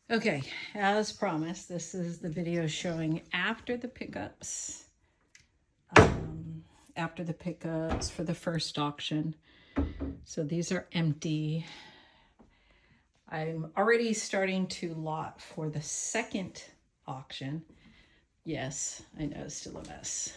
Okay, as promised, this is the video showing after the pickups. After the pickups for the first auction. So these are empty. I'm already starting to lot for the second auction. Yes, I know it's still a mess.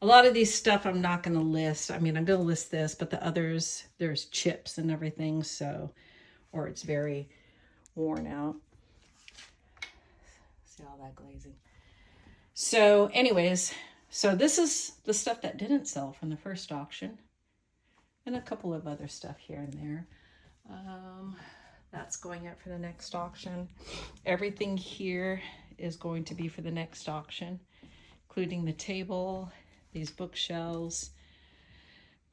A lot of these stuff I'm not going to list. I mean, I'm going to list this, but the others, there's chips and everything, so, or it's very worn out. See all that glazing. So anyways, so this is the stuff that didn't sell from the first auction, and a couple of other stuff here and there. That's going up for the next auction. Everything here is going to be for the next auction, including the table, these bookshelves,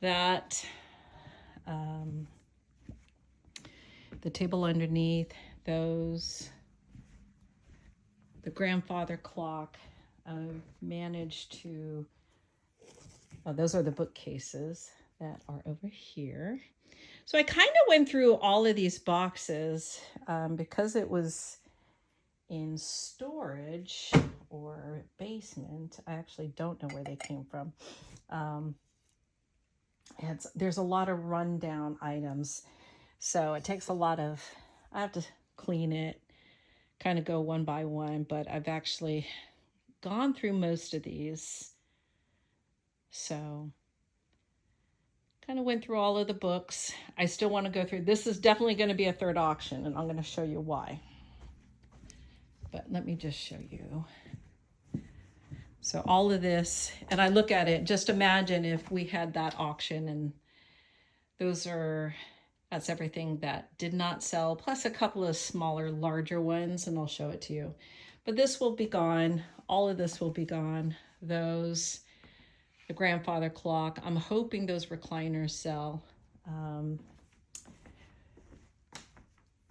that, the table underneath, those, the grandfather clock. I've managed to, those are the bookcases that are over here. So I kind of went through all of these boxes because it was in storage or basement. I actually don't know where they came from. There's a lot of rundown items. So it takes a lot of, I have to clean it, kind of go one by one, but I've actually gone through most of these. So kind of went through all of the books. I still want to go through. This is definitely going to be a third auction, and I'm going to show you why. But let me just show you. So all of this, and I look at it, just imagine if we had that auction, and that's everything that did not sell, plus a couple of smaller, larger ones, and I'll show it to you. But this will be gone. All of this will be gone. Those, the grandfather clock. I'm hoping those recliners sell.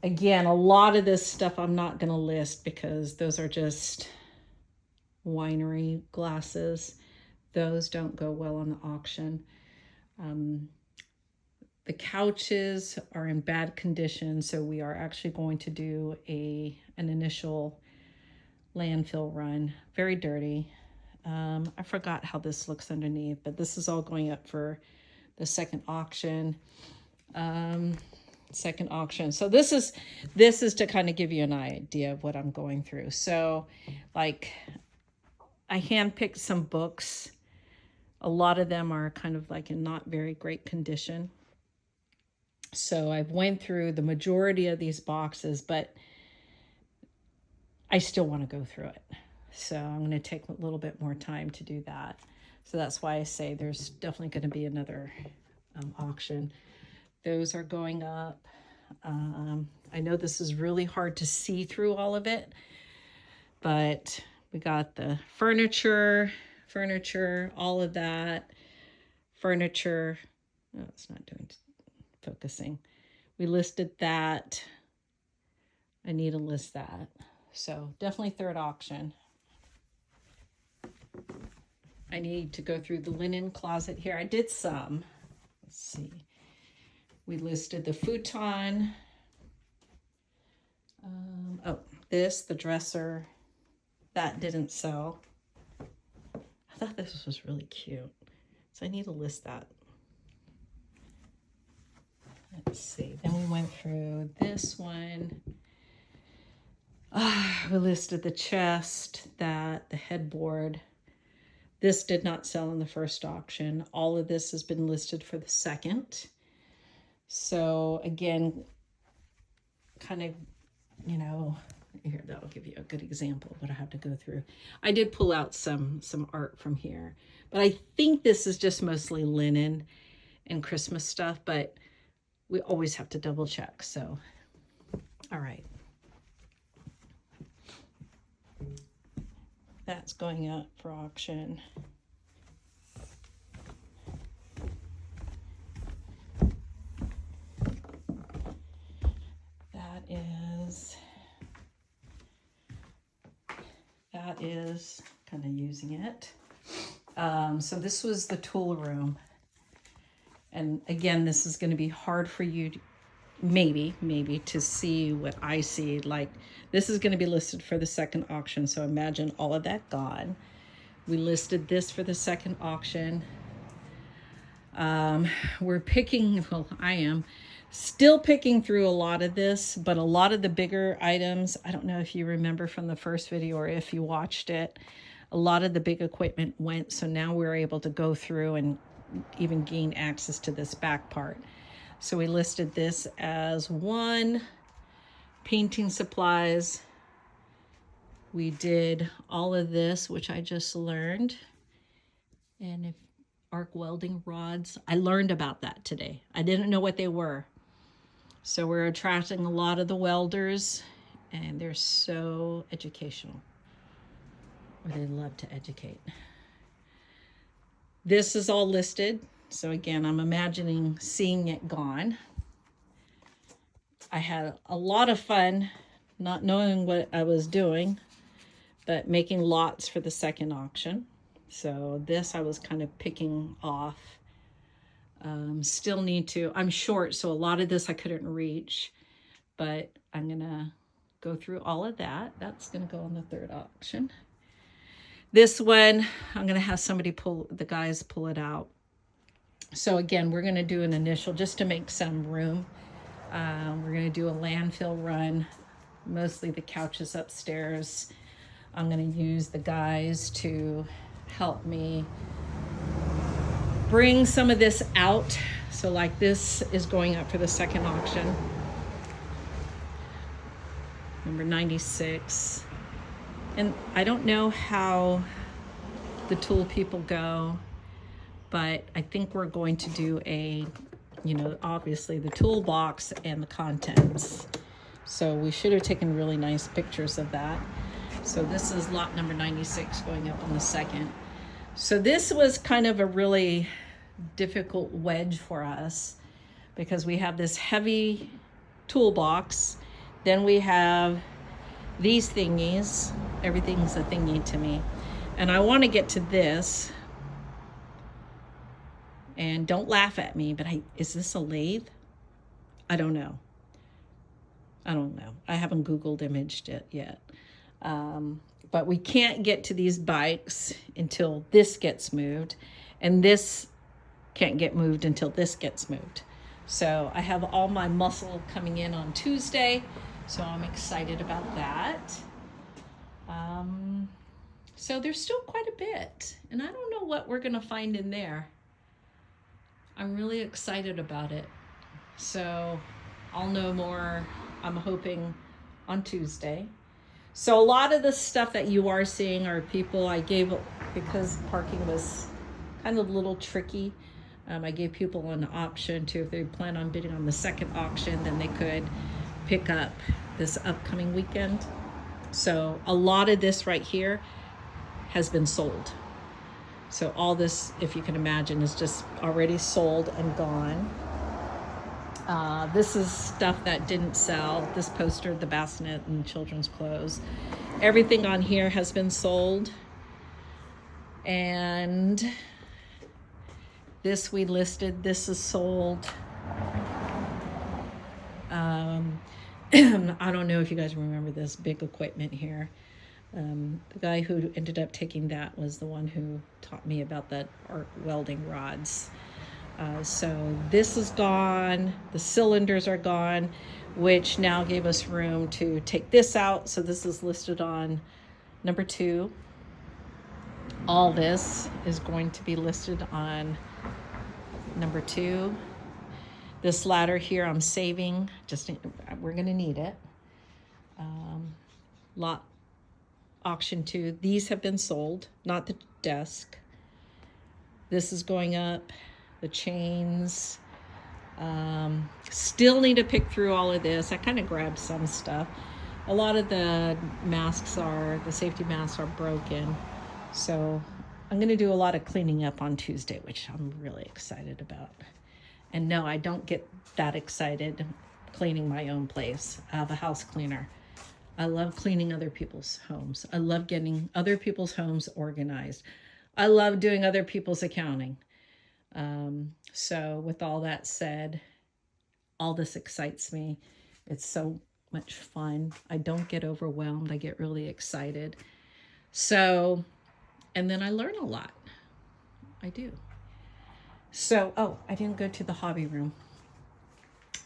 Again, a lot of this stuff I'm not going to list because those are just winery glasses. Those don't go well on the auction. The couches are in bad condition, so we are actually going to do an initial landfill run. Very dirty. I forgot how this looks underneath, but this is all going up for the second auction. So this is to kind of give you an idea of what I'm going through. So like I handpicked some books. A lot of them are kind of like in not very great condition. So I've went through the majority of these boxes, but I still want to go through it. So I'm going to take a little bit more time to do that. So that's why I say there's definitely going to be another auction. Those are going up. I know this is really hard to see through all of it, but we got the furniture, all of that. Furniture. Oh, it's not doing focusing. We listed that. I need to list that. So definitely third auction. I need to go through the linen closet here. I did some. Let's see. We listed the futon. The dresser. That didn't sell. I thought this was really cute. So I need to list that. Let's see. Then we went through this one. We listed the chest, the headboard. This did not sell in the first auction. All of this has been listed for the second. So again, kind of, here, that'll give you a good example of what I have to go through. I did pull out some art from here, but I think this is just mostly linen and Christmas stuff, but we always have to double check. So, all right. That's going up for auction. That is kind of using it. So this was the tool room. And again, this is going to be hard for you maybe to see what I see. Like, this is going to be listed for the second auction, so imagine all of that gone. We listed this for the second auction. We're picking, well, I am still picking through a lot of this, but a lot of the bigger items, I don't know if you remember from the first video or if you watched it, a lot of the big equipment went, so now we're able to go through and even gain access to this back part. So we listed this as one. Painting supplies. We did all of this, which I just learned. And if arc welding rods, I learned about that today. I didn't know what they were. So we're attracting a lot of the welders, and they're so educational, or they love to educate. This is all listed. So again, I'm imagining seeing it gone. I had a lot of fun not knowing what I was doing, but making lots for the second auction. So this I was kind of picking off. Still need to, I'm short, so a lot of this I couldn't reach, but I'm gonna go through all of that. That's gonna go on the third auction. This one, I'm gonna have somebody pull, the guys pull it out. So again, we're gonna do an initial just to make some room. We're gonna do a landfill run, mostly the couches upstairs. I'm gonna use the guys to help me bring some of this out. So like this is going up for the second auction. Number 96. And I don't know how the tool people go, but I think we're going to do a, you know, obviously the toolbox and the contents. So we should have taken really nice pictures of that. So this is lot number 96 going up on the second. So this was kind of a really difficult wedge for us because we have this heavy toolbox. Then we have these thingies. Everything's a thingy to me. And I want to get to this. And don't laugh at me, but is this a lathe? I don't know. I don't know. I haven't Googled imaged it yet. But we can't get to these bikes until this gets moved. And this can't get moved until this gets moved. So I have all my muscle coming in on Tuesday. So I'm excited about that. So there's still quite a bit. And I don't know what we're going to find in there. I'm really excited about it. So I'll know more, I'm hoping, on Tuesday. So a lot of the stuff that you are seeing are people I gave, because parking was kind of a little tricky. I gave people an option to, if they plan on bidding on the second auction, then they could pick up this upcoming weekend. So a lot of this right here has been sold. So all this, if you can imagine, is just already sold and gone. This is stuff that didn't sell. This poster, the bassinet and children's clothes. Everything on here has been sold. And this we listed, this is sold. I don't know if you guys remember this big equipment here. The guy who ended up taking that was the one who taught me about that arc welding rods. So this is gone, the cylinders are gone, which now gave us room to take this out. So this is listed on number 2. All this is going to be listed on number 2. This ladder here I'm saving, we're gonna need it. Lot auction 2, these have been sold, not the desk. This is going up. The chains, still need to pick through all of this. I kind of grabbed some stuff. A lot of the safety masks are broken. So I'm gonna do a lot of cleaning up on Tuesday, which I'm really excited about. And no, I don't get that excited cleaning my own place. I have a house cleaner. I love cleaning other people's homes. I love getting other people's homes organized. I love doing other people's accounting. So with all that said, all this excites me. It's so much fun. I don't get overwhelmed. I get really excited. So, and then I learn a lot. I do. So, oh, I didn't go to the hobby room.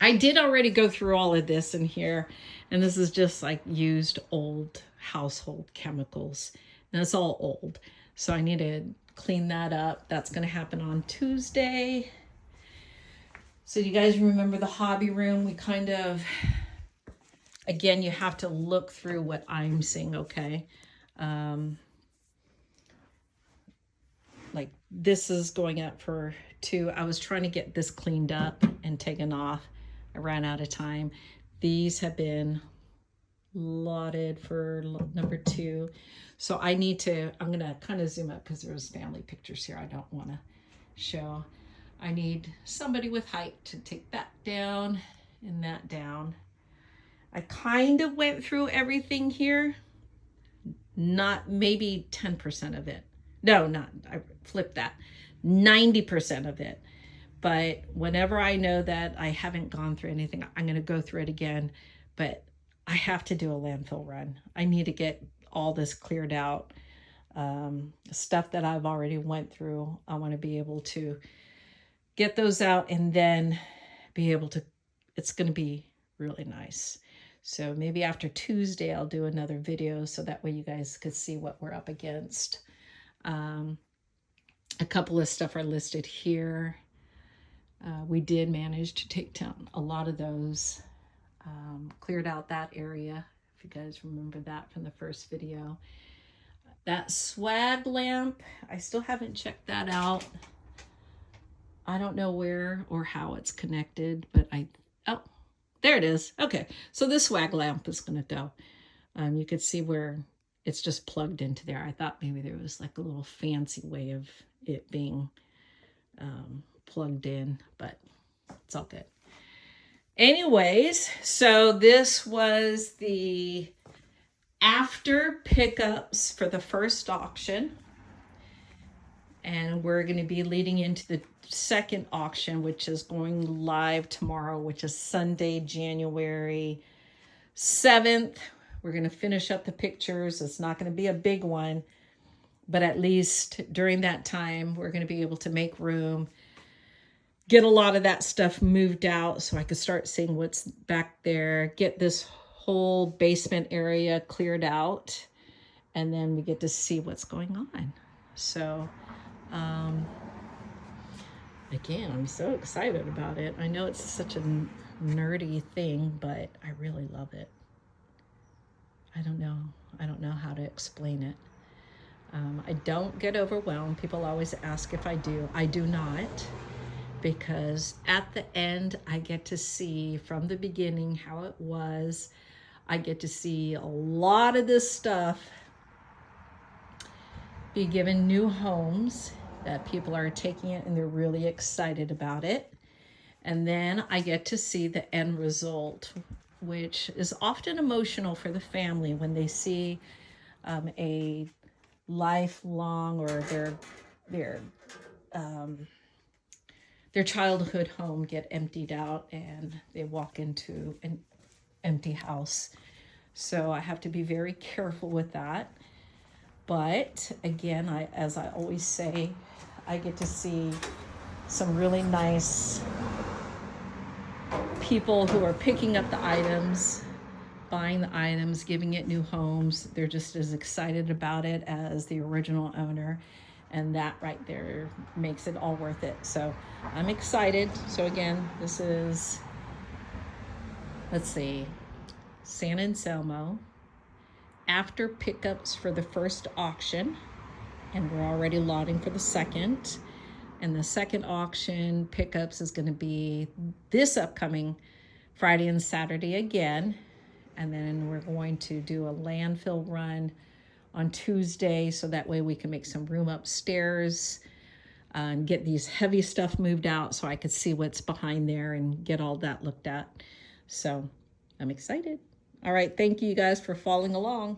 I did already go through all of this in here, and this is just like used old household chemicals. And it's all old. So I need to clean that up. That's going to happen on Tuesday. So you guys remember the hobby room? We kind of, again, you have to look through what I'm seeing, okay? Like this is going up for 2. I was trying to get this cleaned up and taken off. I ran out of time. These have been lotted for number 2. So I need to, I'm going to kind of zoom up because there's family pictures here I don't want to show. I need somebody with height to take that down and that down. I kind of went through everything here. Not maybe 10% of it. No, not, I flipped that. 90% of it. But whenever I know that I haven't gone through anything, I'm going to go through it again. But I have to do a landfill run. I need to get all this cleared out. Stuff that I've already went through, I want to be able to get those out and then be able to, it's going to be really nice. So maybe after Tuesday, I'll do another video so that way you guys could see what we're up against. A couple of stuff are listed here. We did manage to take down a lot of those, cleared out that area. If you guys remember that from the first video. That swag lamp, I still haven't checked that out. I don't know where or how it's connected, but oh, there it is. Okay, so this swag lamp is gonna go. You could see where it's just plugged into there. I thought maybe there was like a little fancy way of it being plugged in, but it's all good. Anyways, so this was the after pickups for the first auction. And we're going to be leading into the second auction, which is going live tomorrow, which is Sunday, January 7th. We're going to finish up the pictures. It's not going to be a big one, but at least during that time, we're going to be able to make room, get a lot of that stuff moved out so I could start seeing what's back there, get this whole basement area cleared out, and then we get to see what's going on. So, again, I'm so excited about it. I know it's such a nerdy thing, but I really love it. I don't know how to explain it. I don't get overwhelmed. People always ask if I do. I do not, because at the end, I get to see from the beginning how it was. I get to see a lot of this stuff be given new homes, that people are taking it and they're really excited about it. And then I get to see the end result, which is often emotional for the family when they see a lifelong or their childhood home get emptied out and they walk into an empty house. So I have to be very careful with that. But again, as I always say, I get to see some really nice people who are picking up the items, buying the items, giving it new homes. They're just as excited about it as the original owner. And that right there makes it all worth it. So I'm excited. So again, this is, let's see, San Anselmo. After pickups for the first auction, and we're already lotting for the second. And the second auction pickups is going to be this upcoming Friday and Saturday again. And then we're going to do a landfill run on Tuesday, so that way we can make some room upstairs and get these heavy stuff moved out so I could see what's behind there and get all that looked at. So I'm excited. All right, thank you guys for following along.